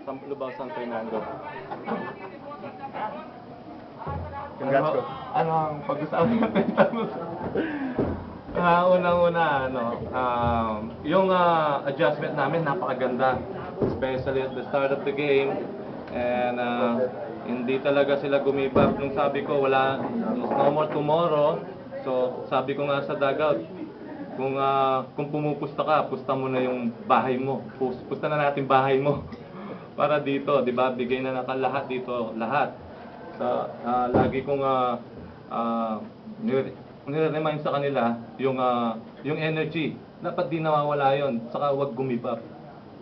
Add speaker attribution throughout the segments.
Speaker 1: Lubao San Fernando.
Speaker 2: Congrats, Coach.
Speaker 1: Ano ang pag-usapan natin? Unang-una, yung adjustment namin napakaganda. Especially at the start of the game. And hindi talaga sila gumibap. Nung sabi ko, there's no more tomorrow. So, sabi ko nga sa dugout, kung pumupusta ka, pusta mo na yung bahay mo. Pusta na natin bahay mo. Para dito, di ba? Bigay na lahat dito, lahat. So, lagi kong nire-remind sa kanila yung energy. Dapat di nawawala yon. Saka wag gumibap.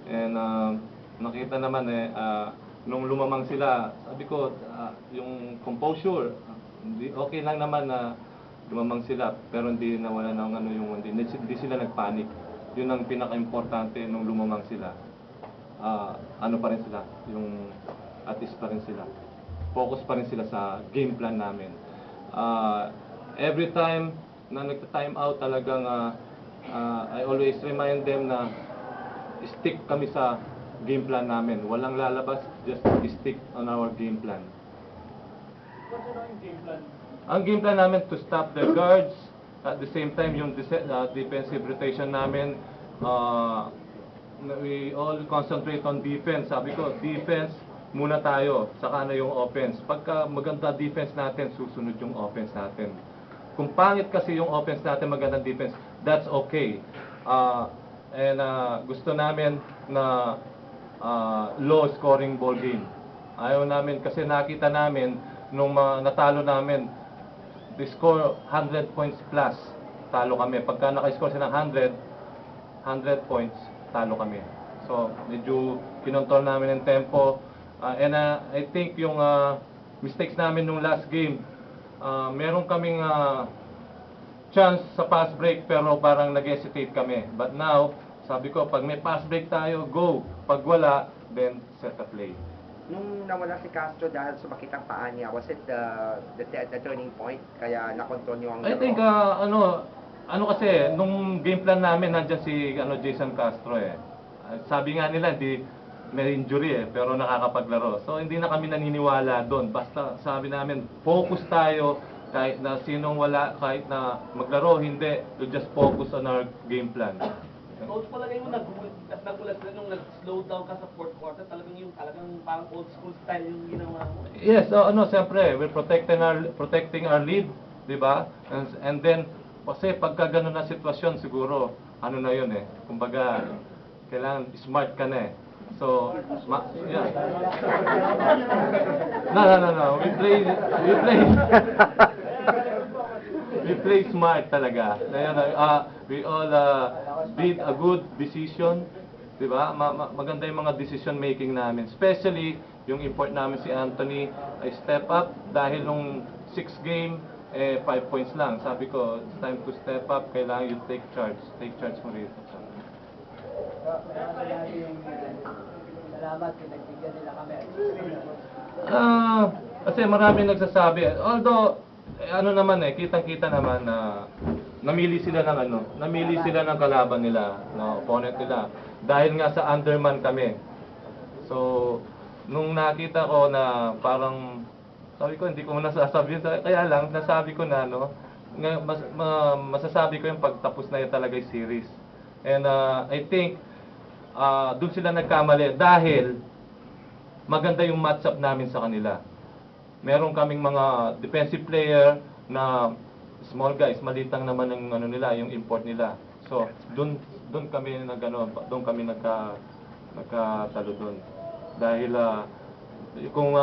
Speaker 1: And nakita naman nung lumamang sila, sabi ko, yung composure, okay lang naman na lumamang sila, pero hindi nawala ng hindi sila nagpanic. Yun ang pinaka-importante nung lumamang sila. Pa rin sila, yung at least pa rin sila. Focus pa rin sila sa game plan namin. Every time na nagta-time out talagang I always remind them na stick kami sa game plan namin. Walang lalabas, just stick on our game plan.
Speaker 3: What's yung game plan?
Speaker 1: Ang game plan namin to stop the guards, at the same time yung defensive rotation namin, we all concentrate on defense. Sabi ko, defense muna tayo, saka na yung offense. Pagka maganda defense natin, susunod yung offense natin. Kung pangit kasi yung offense natin, magandang defense, that's okay. Gusto namin na low scoring ball game. Ayaw namin kasi nakita namin nung natalo namin, the score 100 points plus, talo kami. Pagka naka-score sila ng 100 points, talo kami. So, medyo kinontrol namin ang tempo. I think yung mistakes namin nung last game, meron kaming chance sa pass break pero parang nag-hesitate kami. But now, sabi ko, pag may pass break tayo, go. Pag wala, then set a play.
Speaker 2: Nung nawala si Castro dahil sumakit ang paa niya, was it the turning point? Kaya nakontrol niyo ang
Speaker 1: I think, kasi, nung game plan namin, nandyan si Jason Castro eh. Sabi nga nila, may injury pero nakakapaglaro. So, hindi na kami naniniwala doon. Basta sabi namin, focus tayo, kahit na sinong wala, kahit na maglaro, hindi. To just focus on our game plan.
Speaker 3: Coach, palagay mo nagulat na nung nag-slow down ka sa fourth quarter, talagang parang old school style yung ginawa mo.
Speaker 1: Yes, siyempre, we're protecting our lead, di ba? And then, kasi pagka ganun na sitwasyon, siguro, na yun eh. Kumbaga, kailangan smart ka na eh. So, yeah. No. We play smart talaga. We all did a good decision, di ba? Maganda yung mga decision making namin. Especially yung import namin si Anthony ay step up dahil nung 6 game 5 points lang. Sabi ko, it's time to step up. Kailangan you take charge. Take charge mo rito.
Speaker 4: Salamat, pinagbigyan nila kami.
Speaker 1: Kasi marami nagsasabi. Although, kitang-kita naman na namili sila ng kalaban nila, ng opponent nila. Dahil nga sa underman kami. So, nung nakita ko na parang, sabi ko, hindi ko muna sasabihin. Kaya lang, nasabi ko na, masasabi ko yung pagtapos na yun talaga yung series. And I think, doon sila nagkamali dahil maganda yung matchup namin sa kanila. Meron kaming mga defensive player na small guys, malitang naman yung yung import nila. So, doon kami nagkatalo doon. Dahil kung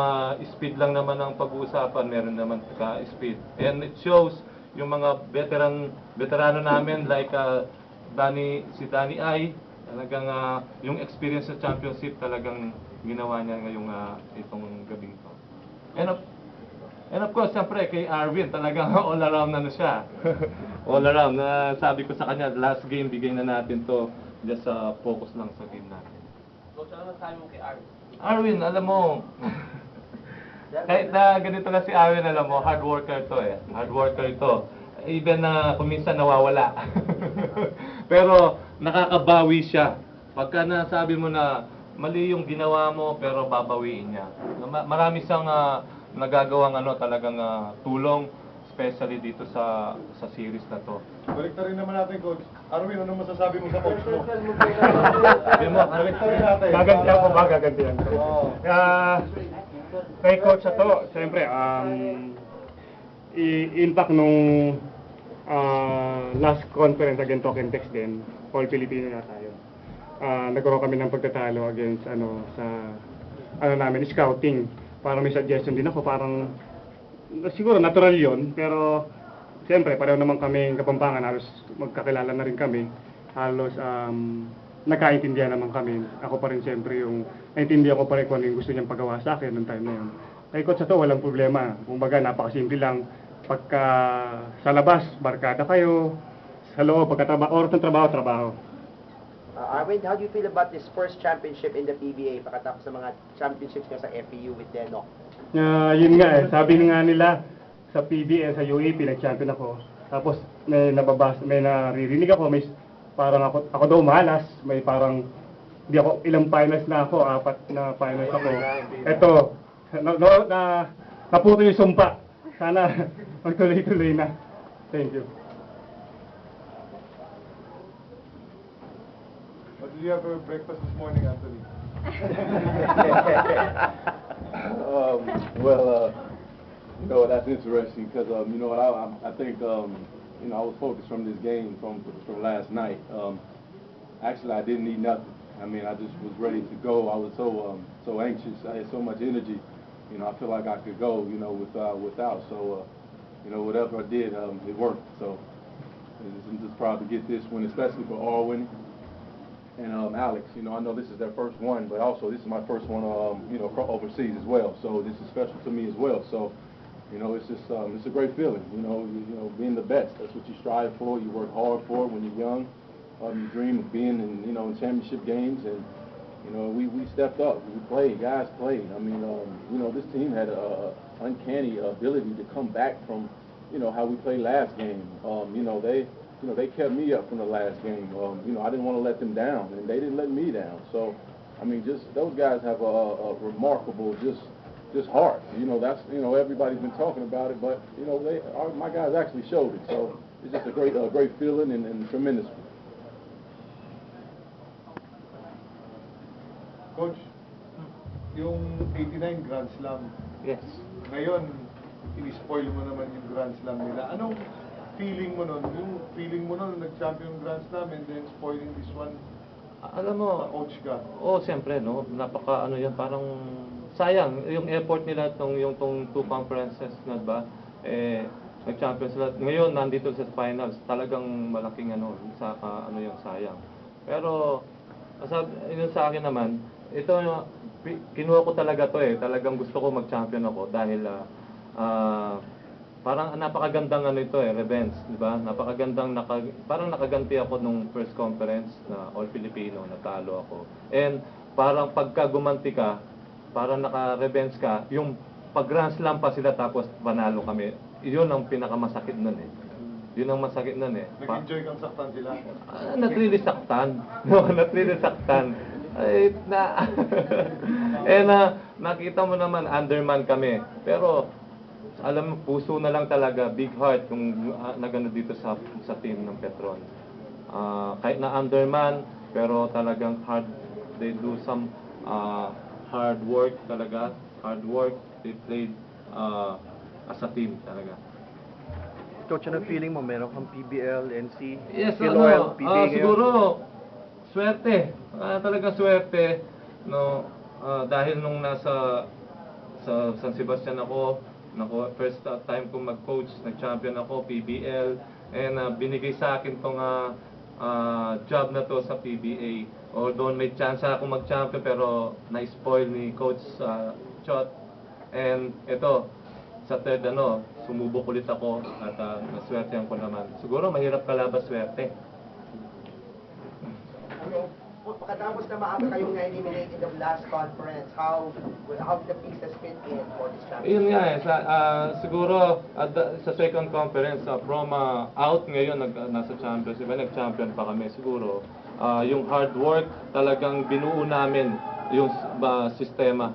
Speaker 1: speed lang naman ang pag-uusapan, meron naman ka-speed. And it shows yung mga veterano namin like si Danny Ay, talagang yung experience sa championship talagang ginawa niya ngayong itong gabing ito. And of course, siyempre kay Arvin, talagang all around na siya. All around. Sabi ko sa kanya, last game, bigay na natin to. Just focus lang sa game natin.
Speaker 3: Coach, ano nasabi mo kay Arvin?
Speaker 1: Arvin, alam mo, kahit na ganito na si Arvin, alam mo, hard worker to eh. Hard worker ito. Even na kuminsan nawawala. Pero nakakabawi siya. Pagka nasabi mo na mali yung ginawa mo pero babawiin niya. Marami siyang nagagawang talagang tulong, especially dito sa series na to.
Speaker 4: Balik na rin naman natin, Coach. Arwin, ano masasabi mo sa coach mo?
Speaker 1: Sabi mo,
Speaker 4: Balik na rin natin.
Speaker 5: Gagantihan ko ba? Gagantihan ko.
Speaker 4: Oo.
Speaker 5: Kay coach na to, siyempre, impact nung last conference against Talk and Text din, all Filipino na tayo. Nagkaroon kami ng pagtatalo against sa namin, scouting. Parang may suggestion din ako, parang siguro natural yon, pero siyempre pareho naman kami Kapampangan, halos magkakilala na rin kami, halos nagkaintindihan naman kami. Ako pa rin siyempre yung naintindihan ko pa rin kung ano yung gusto niyang pagawa sa akin noong time na yun. Kay coach sa to, walang problema. Kumbaga, napakasimple lang. Pagka sa labas, barkada kayo. Sa loob, oras ng trabaho, trabaho.
Speaker 2: Arwin, how do you feel about this first championship in the PBA pagkatapos ng mga championships niya sa FPU with Denok?
Speaker 5: Yun nga sabi nga nila sa PBA, sa UAP, nag-champion ako. Tapos may naririnig ako, may parang ako daw malas, may parang di ako, ilang finals na ako, 4 na finals ako. Ito, naputo yung sumpa. Sana magtuloy-tuloy na. Thank you.
Speaker 4: What did you have for breakfast this morning, Anthony?
Speaker 6: That's interesting because I think I was focused from this game from last night. Actually, I didn't need nothing. I mean, I just was ready to go. I was so anxious. I had so much energy. I feel like I could go. Without. So whatever I did, it worked. So I'm just proud to get this win, especially for Arwin and Alex. I know this is their first one, but also this is my first one, overseas as well. So this is special to me as well. So, it's just it's a great feeling. Being the best. That's what you strive for. You work hard for it when you're young. You dream of being in championship games, and we stepped up. We played. Guys played. I mean, this team had a uncanny ability to come back from how we played last game. They kept me up from the last game. I didn't want to let them down, and they didn't let me down. So, I mean, just those guys have a remarkable, just heart. That's everybody's been talking about it, but my guys actually showed it. So it's just a great feeling and tremendous.
Speaker 4: Coach, yung 89 Grand Slam,
Speaker 1: Yes.
Speaker 4: ngayon, in-spoil mo naman yung Grand Slam nila. Anong feeling mo nun? Yung feeling mo nun, nag-champion Grand Slam and then spoiling this one,
Speaker 1: Alam mo,
Speaker 4: coach ka.
Speaker 1: siyempre, napaka yan, parang sayang yung effort nila yung two conferences na ba, nag-champion sila. Ngayon, nandito sa finals, talagang malaking yung sayang. Pero, yun sa akin naman, ito, kinuha ko talaga to talagang gusto ko mag-champion ako dahil, parang napakagandang ito revenge, di ba? Napakagandang parang nakaganti ako nung first conference na All Filipino, natalo ako. And parang pagka gumanti ka, parang naka-revenge ka, yung pag Grand Slam pa sila tapos panalo kami. Yun ang pinakamasakit nun Yun ang masakit nun
Speaker 4: Nag-enjoy kang saktan sila.
Speaker 1: Not really saktan. No, not really saktan. Nakita mo naman, underman kami. Pero, alam mo, puso na lang talaga, big heart yung nagano dito sa team ng Petron. Kahit na underman, pero talagang they do some hard work talaga. Hard work, they played as a team talaga.
Speaker 7: Coach, ano feeling mo? Meron kang PBL, NC,
Speaker 1: Yes,
Speaker 7: PBA ngayon?
Speaker 1: siguro, swerte. Talaga swerte. Dahil nung sa San Sebastian ako, first time ko mag-coach, nag-champion ako, PBL, and binigay sa akin tong job na to sa PBA. Although may chance ako mag-champion, pero na-spoil ni Coach Chot. And ito, sa third sumubok ulit ako at naswertehan ko naman. Siguro mahirap kalabas swerte.
Speaker 2: Pagkatapos na maaga kayong na-eliminate in the last conference, how did the pieces fit in for this championship?
Speaker 1: Yun nga siguro sa second conference, from out ngayon, nasa championship, nag-champion pa kami siguro. Yung hard work talagang binuo namin yung sistema